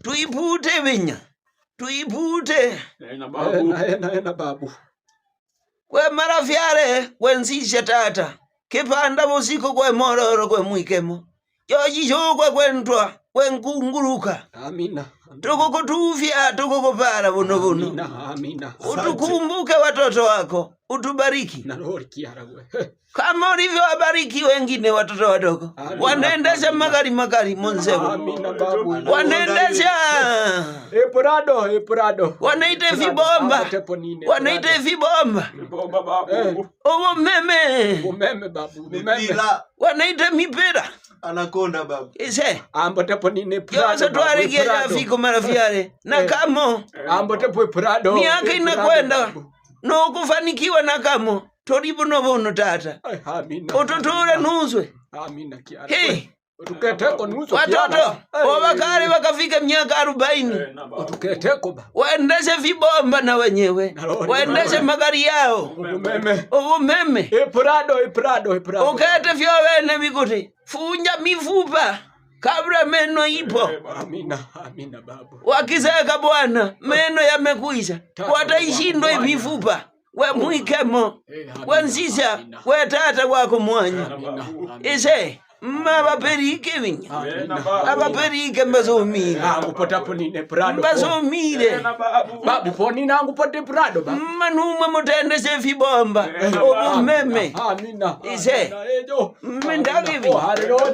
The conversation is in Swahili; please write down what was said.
Tuipute vinya. Tuipute. Na babu. Kwe marafyale, kwe nsisha tata. Kipanda musiko kwe mororo kwe mwikemo. Yoji shukwe kwe ntwa, kwe nkunguluka. Amina. Tukukutufya, tukukupara buno. Amina. Utukumbuke watoto wako. Utubariki. Na roho kiaragwe. Kama ulivyo wabariki wengine watoto wadogo. Wanaendesha magari monzego. Amina babu. Wanaendesha. Prado. Wanaite vibomba. Wanaite vibomba. Vibomba babu. Umeme babu. Wanaite mipira. Anakonda babu. Ise. Ambo tepo nine Prado. Yosa tuarikia jafiko marafiare. Na kamo. Ambo tepo Prado. Miaka inakwenda. No kufanikiwa na kamo. Toribu no tata. Amina. Ututure nuzwe. Amina kiara. Hey. Utuketeko nuzwe watoto. Wabakari wakafika miaka 40. Utuketeko ba. Waendeshe vibomba na wenyewe. Waendeshe magari yao. Umeme. Prado. Ukete vyo wene mikuti. Funja mifupa. Kabla meno ipo. Amina babu. Wakiseka bwana, meno yamekuisha. Wataishindwa mifupa. We mwikemo. We nsisha. We tata wako mwanya. Ise. Mabaperike vinya. Abaperike mbazomire. Potapo nine Prado. Mbazomire. Babu poni nangu pote Prado ba. Manuma mutendeshe vibomba. Umeme. Amina. Ise. Mendagi vinya. Hallelujah.